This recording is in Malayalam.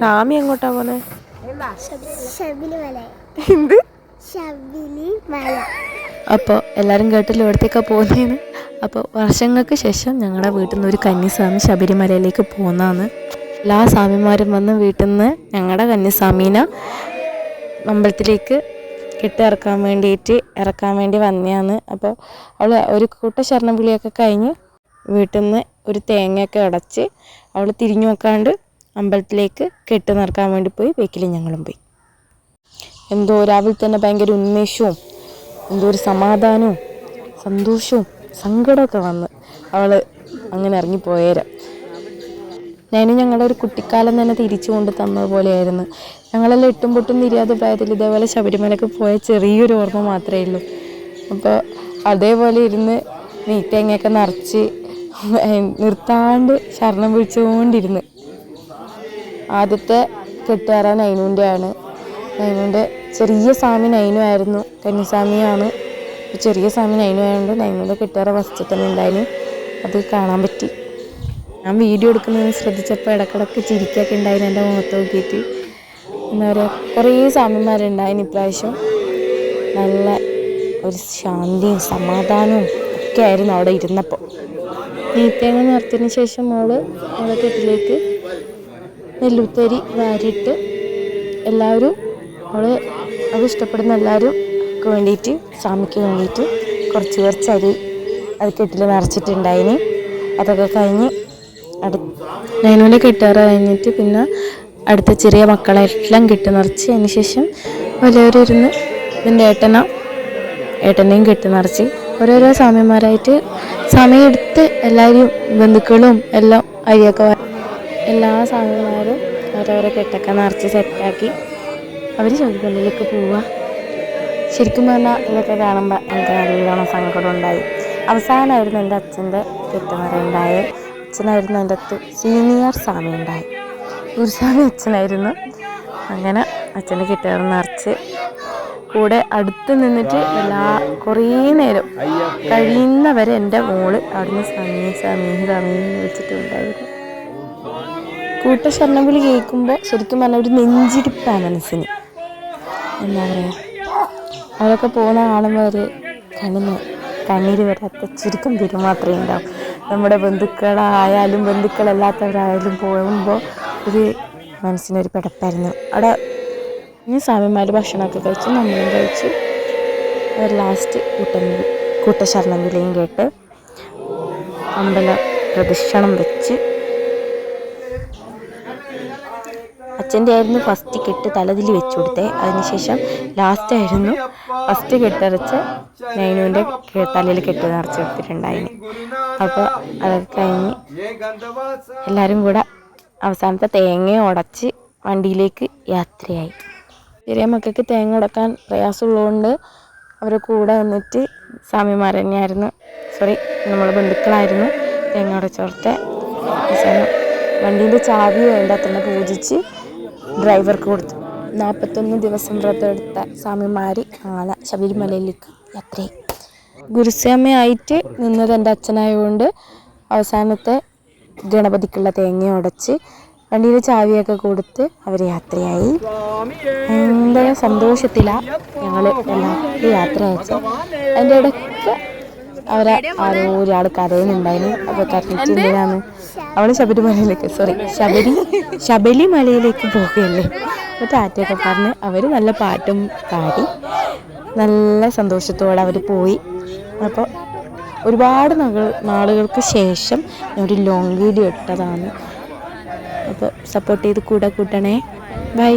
സാമി എങ്ങോട്ടാ പോന്നെ? അപ്പോൾ എല്ലാവരും കേട്ടല്ലോ ഇവിടത്തേക്കാ പോകുന്നതെന്ന്. അപ്പോൾ വർഷങ്ങൾക്ക് ശേഷം ഞങ്ങളുടെ വീട്ടിൽ നിന്ന് ഒരു കന്യാസ്വാമി ശബരിമലയിലേക്ക് പോകുന്നതാണ്. എല്ലാ സ്വാമിമാരും വന്ന് വീട്ടിൽ നിന്ന് ഞങ്ങളുടെ കന്യാസ്വാമീനെ അമ്പലത്തിലേക്ക് ഇറക്കാൻ വേണ്ടി വന്നതാണ്. അപ്പോൾ അവൾ ഒരു കൂട്ട ശരണം വിളിയൊക്കെ കഴിഞ്ഞ് വീട്ടിൽ നിന്ന് ഒരു തേങ്ങയൊക്കെ ഉടച്ച് അവൾ തിരിഞ്ഞു നോക്കാണ്ട് അമ്പലത്തിലേക്ക് നിറക്കാൻ വേണ്ടി പോയി. ബേക്കിൽ ഞങ്ങളും പോയി. എന്തോ രാവിലെ തന്നെ ഭയങ്കര ഉന്മേഷവും എന്തോ ഒരു സമാധാനവും സന്തോഷവും സങ്കടമൊക്കെ വന്ന് അവൾ അങ്ങനെ ഇറങ്ങിപ്പോയേരം. ഞാനും ഞങ്ങളുടെ ഒരു കുട്ടിക്കാലം തന്നെ തിരിച്ചു കൊണ്ട് തന്നതുപോലെയായിരുന്നു. ഞങ്ങളെല്ലാം എട്ടും പൊട്ടും തിരിയാതെ പ്രായത്തിൽ ഇതേപോലെ ശബരിമലയ്ക്ക് പോയ ചെറിയൊരു ഓർമ്മ മാത്രമേ ഉള്ളൂ. അപ്പോൾ അതേപോലെ ഇരുന്ന് നെയ്ത്തേങ്ങയൊക്കെ നിറച്ച് നിർത്താണ്ട് ശരണം വിളിച്ചുകൊണ്ടിരുന്ന്. ആദ്യത്തെ കെട്ടുകാരൻ നൈനുവിൻ്റെ ആണ്. നൈനുവിൻ്റെ ചെറിയ സ്വാമി നൈനു ആയിരുന്നു, കന്യാസ്വാമിയാണ്. ചെറിയ സ്വാമി നൈനു ആയതുകൊണ്ട് നൈനുവിൻ്റെ കെട്ടുകാര ഫസ്റ്റ് തന്നെ ഉണ്ടായിരുന്നു. അത് കാണാൻ പറ്റി. ഞാൻ വീഡിയോ എടുക്കുന്നതിന് ശ്രദ്ധിച്ചപ്പോൾ ഇടക്കിടക്ക് ചിരിക്കൊക്കെ ഉണ്ടായിരുന്നു എൻ്റെ മുഖത്ത് നോക്കിയിട്ട്. എന്താ പറയുക, കുറേ സ്വാമിമാരുണ്ടായിരുന്നു ഇപ്രാവശ്യം. നല്ല ഒരു ശാന്തിയും സമാധാനവും ഒക്കെ ആയിരുന്നു അവിടെ ഇരുന്നപ്പോൾ. നെയ്ത്തേങ്ങ നിറച്ചതിന് ശേഷം അവളുടെ കെട്ടിലേക്ക് നെല്ലുത്തരി വാരിയിട്ട് എല്ലാവരും അത് ഇഷ്ടപ്പെടുന്ന എല്ലാവരും വേണ്ടിയിട്ട് സ്വാമിക്ക് വേണ്ടിയിട്ട് കുറച്ച് അരി അത് കെട്ടിൽ നിറച്ചിട്ടുണ്ടായിന്. അതൊക്കെ കഴിഞ്ഞ് നൈനുവിൻ്റെ കെട്ടാറ് കഴിഞ്ഞിട്ട് പിന്നെ അടുത്ത ചെറിയ മക്കളെല്ലാം കെട്ടി നിറച്ച്. അതിന് ശേഷം വലിയവരിരുന്ന് ഇതിൻ്റെ ഏട്ടനെയും കെട്ടി നിറച്ച് ഓരോരോ സ്വാമിമാരായിട്ട് സമയമെടുത്ത് എല്ലാവരും ബന്ധുക്കളും എല്ലാം അരിയൊക്കെ എല്ലാ സ്വാമിമാരും ഓരോരോ കെട്ടൊക്കെ നിറച്ച് സെറ്റാക്കി അവർ ശബരിമലയിലേക്ക് പോവുക. ശരിക്കും പറഞ്ഞാൽ ഇതൊക്കെ കാണുമ്പോൾ എനിക്ക് നല്ലോണം സങ്കടം ഉണ്ടായി. അവസാനമായിരുന്നു എൻ്റെ അച്ഛൻ്റെ കെട്ടുനിറ ഉണ്ടായത്. അച്ഛനായിരുന്നു എൻ്റെ അടുത്ത് സീനിയർ സ്വാമി ഉണ്ടായി. ഗുരുസ്വാമി അച്ഛനായിരുന്നു. അങ്ങനെ അച്ഛൻ്റെ കെട്ടുനിറ നിറച്ച് കൂടെ അടുത്ത് നിന്നിട്ട് കുറേ നേരം കഴിയുന്നവരെ എൻ്റെ മോള് അവിടുന്ന് സ്വാമി വിളിച്ചിട്ടുണ്ടായിരുന്നു. കൂട്ടശരണം വിളി കേൾക്കുമ്പോൾ ശരിക്കും പറഞ്ഞാൽ ഒരു നെഞ്ചിരിപ്പാണ് മനസ്സിന്. എന്താ പറയുക, അവരൊക്കെ പോകുന്ന കാണുമ്പോൾ ഒരു കണ്ണീര് വരാത്ത ചുരുക്കം പേര് മാത്രമേ ഉണ്ടാവും. നമ്മുടെ ബന്ധുക്കളായാലും ബന്ധുക്കളല്ലാത്തവരായാലും പോകുമ്പോൾ ഒരു മനസ്സിനൊരു പിടപ്പായിരുന്നു. അവിടെ ഇനി സ്വാമിമാർ ഭക്ഷണമൊക്കെ കഴിച്ച് നമ്മളും കഴിച്ച് അവർ ലാസ്റ്റ് കൂട്ടശരണം വിളിയും കേട്ട് അമ്പല പ്രദക്ഷിണം വെച്ച് അച്ഛൻ്റെ ആയിരുന്നു ഫസ്റ്റ് കെട്ട് തലതിൽ വെച്ച് കൊടുത്തേ. അതിനുശേഷം ലാസ്റ്റായിരുന്നു ഫസ്റ്റ് കെട്ടറച്ച് നൈനുവിൻ്റെ തലയിൽ കെട്ട് നിറച്ച് കൊടുത്തിട്ടുണ്ടായിന്. അപ്പോൾ അതൊക്കെ കഴിഞ്ഞ് എല്ലാവരും കൂടെ അവസാനത്തെ തേങ്ങ ഉടച്ച് വണ്ടിയിലേക്ക് യാത്രയായി. ചെറിയ മക്കൾക്ക് തേങ്ങ ഉടക്കാൻ പ്രയാസമുള്ളതുകൊണ്ട് അവരെ കൂടെ വന്നിട്ട് സ്വാമിമാർ തന്നെയായിരുന്നു, നമ്മൾ ബന്ധുക്കളായിരുന്നു തേങ്ങ ഉടച്ചോർത്തെ. അവസാനം വണ്ടീൻ്റെ ചാവി വേണ്ട തന്നെ പൂജിച്ച് ഡ്രൈവർക്ക് കൊടുത്തു. 41 ദിവസം വ്രതം എടുത്ത സ്വാമിമാർ നാളെ ശബരിമലയിലേക്ക് യാത്രയായി. ഗുരുസ്വാമിയായിട്ട് നിന്നത് എൻ്റെ അച്ഛനായതുകൊണ്ട് അവസാനത്തെ ഗണപതിക്കുള്ള തേങ്ങ ഉടച്ച് വണ്ടിയിൽ ചാവിയൊക്കെ കൊടുത്ത് അവർ യാത്രയായി. ഭയങ്കര സന്തോഷത്തിലാണ് ഞങ്ങൾ എല്ലാവരും യാത്ര അയച്ചത്. അതിൻ്റെ ഇടയ്ക്ക് ആരോ ഒരാൾ കരയുന്നുണ്ടായിരുന്നു. അപ്പോൾ കരഞ്ഞിട്ടുണ്ടാണ് അവൾ ശബരിമലയിലേക്ക് പോവുകയല്ലേ. അപ്പോൾ ടാറ്റയൊക്കെ പറഞ്ഞ് അവർ നല്ല പാട്ടും പാടി നല്ല സന്തോഷത്തോടെ അവർ പോയി. അപ്പോൾ ഒരുപാട് നാളുകൾക്ക് ശേഷം ഒരു ലോങ് വീഡിയോ ഇട്ടതാണ്. അപ്പോൾ സപ്പോർട്ട് ചെയ്ത് കൂടെ കൂട്ടണേ. ബൈ.